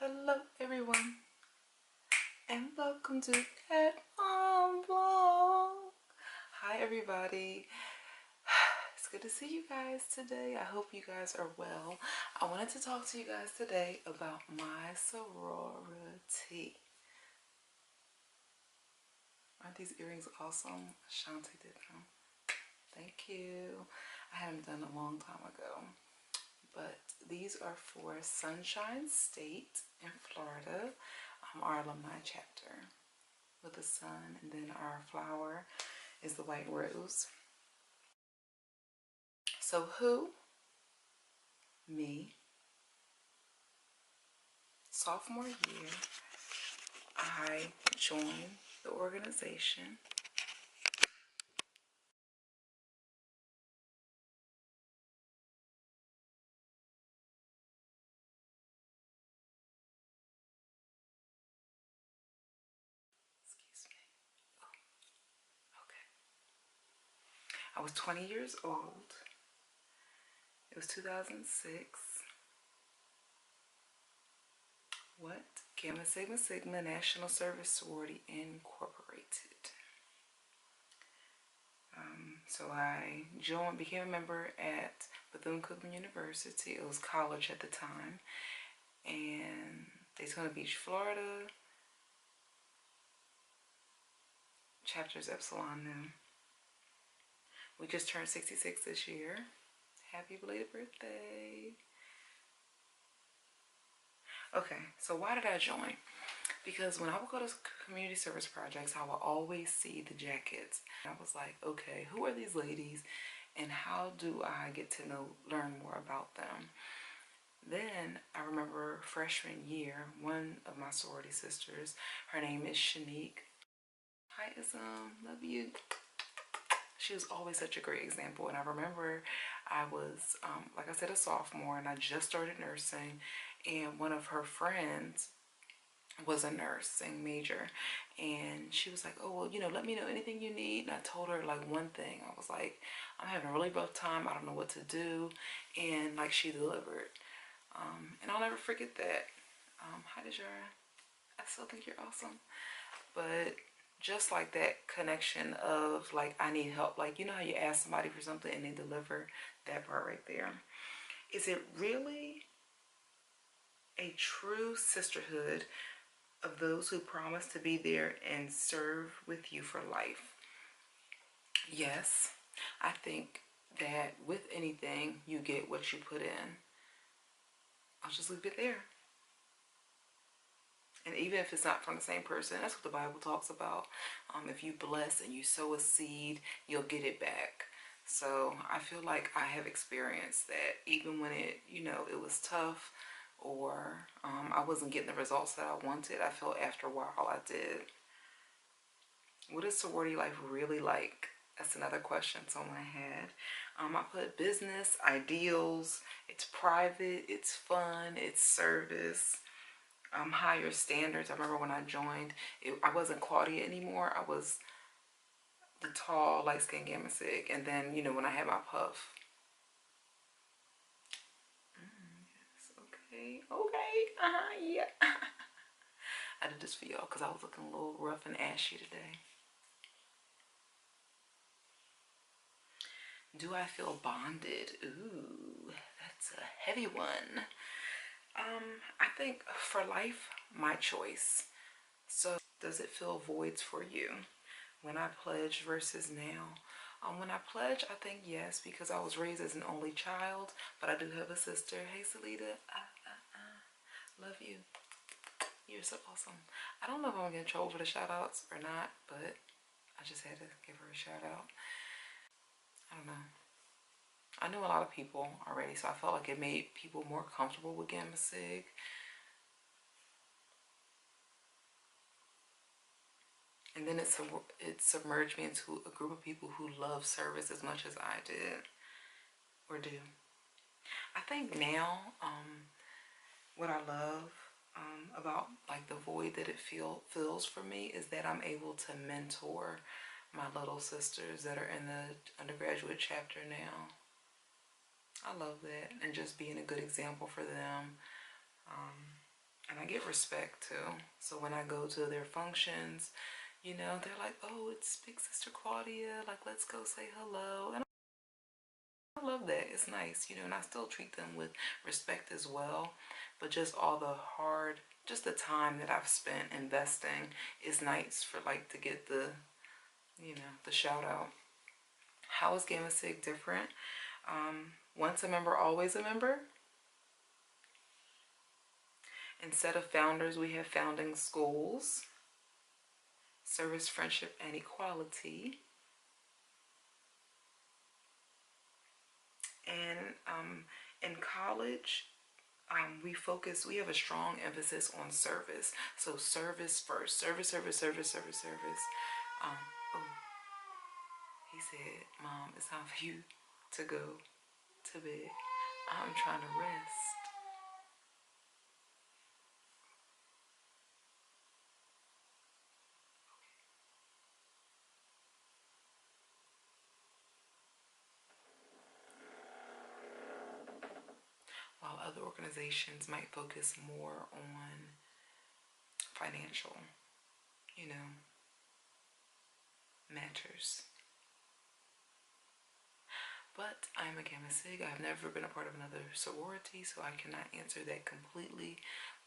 Hello everyone and welcome to ThatMomVlog. Hi everybody. It's good to see you guys today. I hope you guys are well. I wanted to talk to you guys today about my sorority. Aren't these earrings awesome? Shanti did them. Thank you. I had them done a long time ago. But these are for Sunshine State in Florida, our alumni chapter with the sun, and then our flower is the white rose. So who? Me. Sophomore year, I joined the organization. Excuse me. Okay. I was 20 years old. It was 2006. What? Gamma Sigma Sigma National Service Sorority Incorporated. So I became a member at Bethune-Cookman University. It was college at the time. And Daytona Beach, Florida. Chapters Epsilon Nu. We just turned 66 this year. Happy belated birthday. Okay, so why did I join? Because when I would go to community service projects, I would always see the jackets. I was like, okay, who are these ladies and how do I get to learn more about them? Then I remember freshman year, one of my sorority sisters, her name is Shanique. Hi Ism, love you. She was always such a great example. And I remember I was, like I said, a sophomore, and I just started nursing, and one of her friends was a nursing major, and she was like, oh, well, you know, let me know anything you need. And I told her like one thing. I was like, I'm having a really rough time. I don't know what to do. And like she delivered. And I'll never forget that. Hi, Dejara. I still think you're awesome. But just like that connection of like, I need help. Like, you know how you ask somebody for something and they deliver? That part right there. Is it really a true sisterhood of those who promise to be there and serve with you for life? Yes, I think that with anything, you get what you put in. I'll just leave it there. And even if it's not from the same person, that's what the Bible talks about. If you bless and you sow a seed, you'll get it back. So I feel like I have experienced that even when it, you know, it was tough, or I wasn't getting the results that I wanted, I felt after a while I did. What is sorority life really like? That's another question someone had. I put business, ideals, it's private, it's fun, it's service. Higher standards. I remember when I joined, I wasn't Claudia anymore. I was the tall, light-skinned Gamma Sig. And then, you know, when I had my puff. Yes, okay, yeah. I did this for y'all because I was looking a little rough and ashy today. Do I feel bonded? Ooh, that's a heavy one. I think for life, my choice. So does it fill voids for you? When I pledge versus now. When I pledge, I think yes, because I was raised as an only child, but I do have a sister. Hey, Salita. Love you. You're so awesome. I don't know if I'm going to get in trouble for the shout outs or not, but I just had to give her a shout out. I don't know. I knew a lot of people already, so I felt like it made people more comfortable with Gamma Sig. And then it submerged me into a group of people who love service as much as I did or do. I think now, what I love about like the void that it fills for me is that I'm able to mentor my little sisters that are in the undergraduate chapter now. I love that, and just being a good example for them. And I get respect too. So when I go to their functions, you know, they're like, oh, it's Big Sister Claudia. Like, let's go say hello. And I love that. It's nice, you know, and I still treat them with respect as well. But just all the hard, just the time that I've spent investing is nice for like to get the, you know, the shout out. How is Gamma Sig different? Once a member, always a member. Instead of founders, we have founding schools, service, friendship, and equality. And in college, we have a strong emphasis on service. So service first, service, service, service, service, service. Oh, he said, Mom, it's time for you to go to bed. I'm trying to rest. While other organizations might focus more on financial, you know, matters. But I'm a Gamma Sig. I've never been a part of another sorority, so I cannot answer that completely.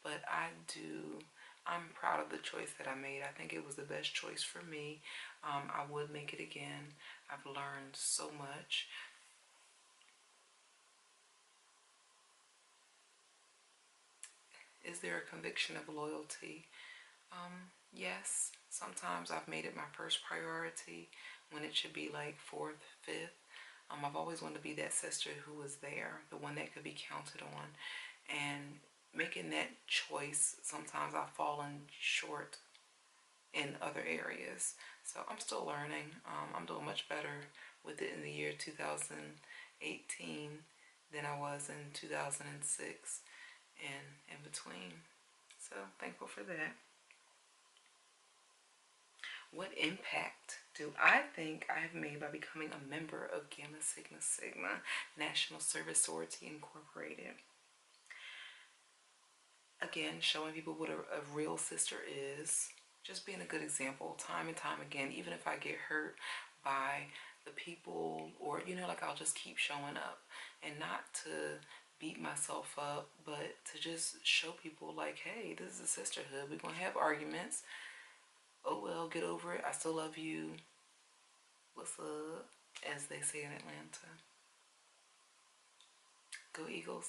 But I'm proud of the choice that I made. I think it was the best choice for me. I would make it again. I've learned so much. Is there a conviction of loyalty? Yes. Sometimes I've made it my first priority when it should be like fourth, fifth. I've always wanted to be that sister who was there, the one that could be counted on. And making that choice, sometimes I've fallen short in other areas. So I'm still learning. I'm doing much better with it in the year 2018 than I was in 2006 and in between. So thankful for that. What impact do I think I have made by becoming a member of Gamma Sigma Sigma National Service Sorority Incorporated? Again, showing people what a real sister is. Just being a good example time and time again, even if I get hurt by the people or, you know, like I'll just keep showing up and not to beat myself up, but to just show people like, hey, this is a sisterhood. We're going to have arguments. Oh, well, get over it. I still love you. What's up? As they say in Atlanta. Go Eagles.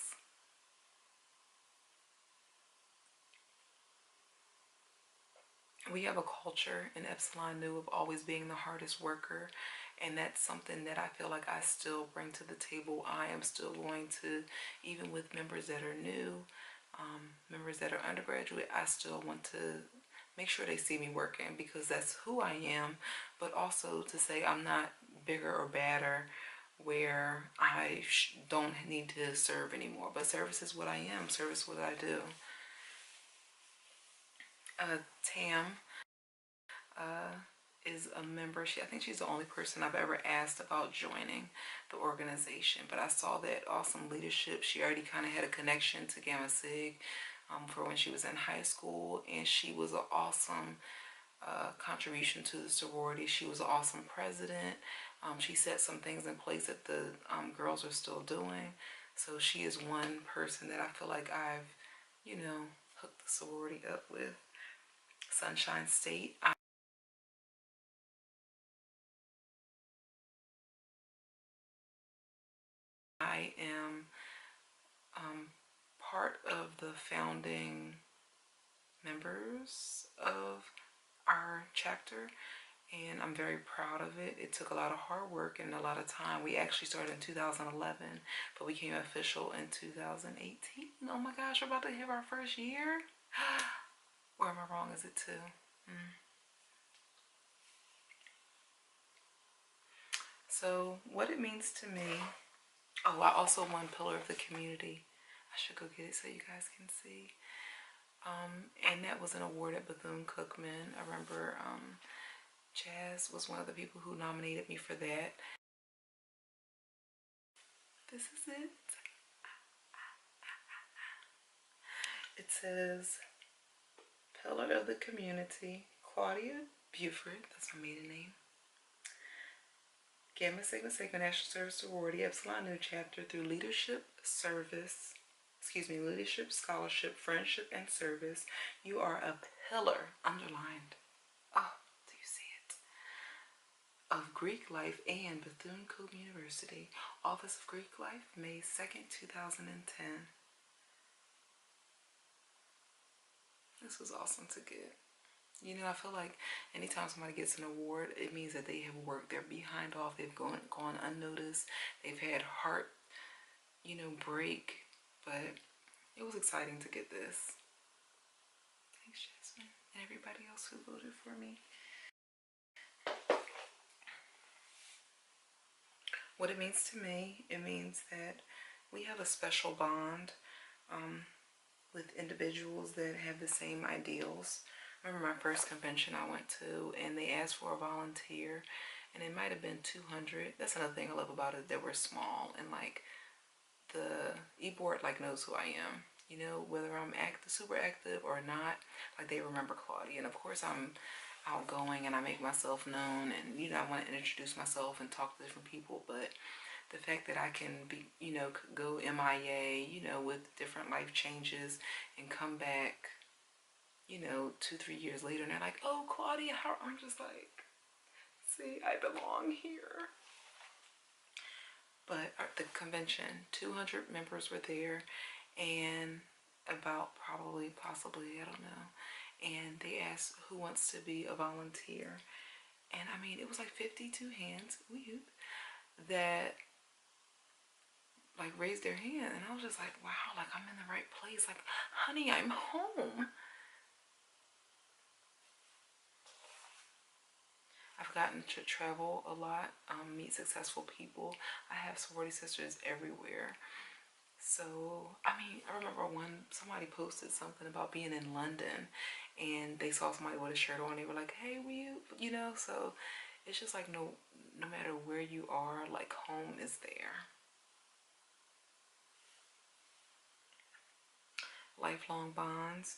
We have a culture in Epsilon Nu of always being the hardest worker, and that's something that I feel like I still bring to the table. I am still going to, even with members that are new, members that are undergraduate, I still want to make sure they see me working because that's who I am, but also to say I'm not bigger or badder where I don't need to serve anymore. But service is what I am. Service is what I do. Tam is a member. I think she's the only person I've ever asked about joining the organization. But I saw that awesome leadership. She already kind of had a connection to Gamma Sig for when she was in high school, and she was an awesome contribution to the sorority. She was an awesome president. She set some things in place that the girls are still doing. So she is one person that I feel like I've, you know, hooked the sorority up with. Sunshine State. I am part of the founding members of our chapter, and I'm very proud of it. It took a lot of hard work and a lot of time. We actually started in 2011, but we became official in 2018. Oh my gosh, we're about to have our first year. Or am I wrong? Is it two? So what it means to me. Oh, I also won Pillar of the Community. I should go get it so you guys can see. And that was an award at Bethune-Cookman. I remember Jazz was one of the people who nominated me for that. This is it. says, Pillar of the Community, Claudia Buford, that's my maiden name. Gamma Sigma Sigma National Service Sorority Epsilon Nu Chapter through leadership, leadership, scholarship, friendship, and service. You are a pillar, underlined. Oh, do you see it? Of Greek life and Bethune-Cookman University. Office of Greek Life, May 2nd, 2010. This was awesome to get. You know, I feel like anytime somebody gets an award, it means that they have worked their behind off. They've gone unnoticed. They've had heart, break. But it was exciting to get this. Thanks, Jasmine, and everybody else who voted for me. What it means to me, it means that we have a special bond with individuals that have the same ideals. I remember my first convention I went to, and they asked for a volunteer, and it might have been 200. That's another thing I love about it, that we're small, and like the e-board like knows who I am. Whether I'm super active or not, like they remember Claudia. And of course I'm outgoing and I make myself known, and I want to introduce myself and talk to different people. But the fact that I can be, go MIA, with different life changes and come back, 2-3 years later, and they're like, oh, Claudia, how? I'm just like, see, I belong here. But at the convention, 200 members were there, and about possibly, I don't know. And they asked who wants to be a volunteer. And I mean, it was like 52 hands, that like raised their hand. And I was just like, wow, like I'm in the right place. Like, honey, I'm home. I've gotten to travel a lot, meet successful people. I have sorority sisters everywhere. So, I mean, I remember somebody posted something about being in London, and they saw somebody with a shirt on. They were like, hey, will you, so it's just like no matter where you are, like home is there. Lifelong bonds.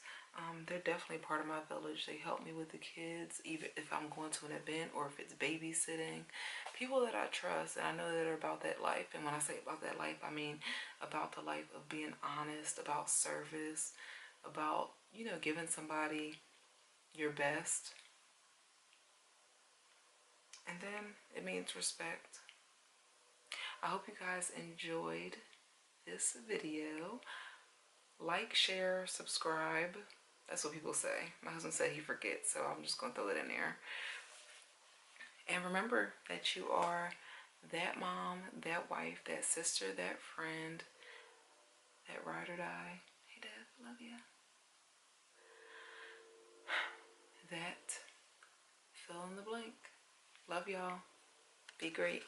They're definitely part of my village. They help me with the kids, even if I'm going to an event or if it's babysitting. People that I trust and I know that are about that life. And when I say about that life, I mean about the life of being honest, about service, about, giving somebody your best. And then it means respect. I hope you guys enjoyed this video. Like, share, subscribe. That's what people say. My husband said he forgets, so I'm just going to throw it in there. And remember that you are that mom, that wife, that sister, that friend, that ride or die. Hey, Dad, love you. That fill in the blank. Love y'all. Be great.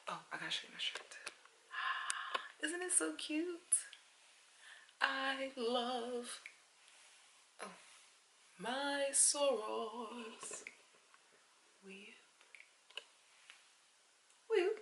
Oh, I gotta show you my shirt too. Isn't it so cute? I love my sorors. Whoop.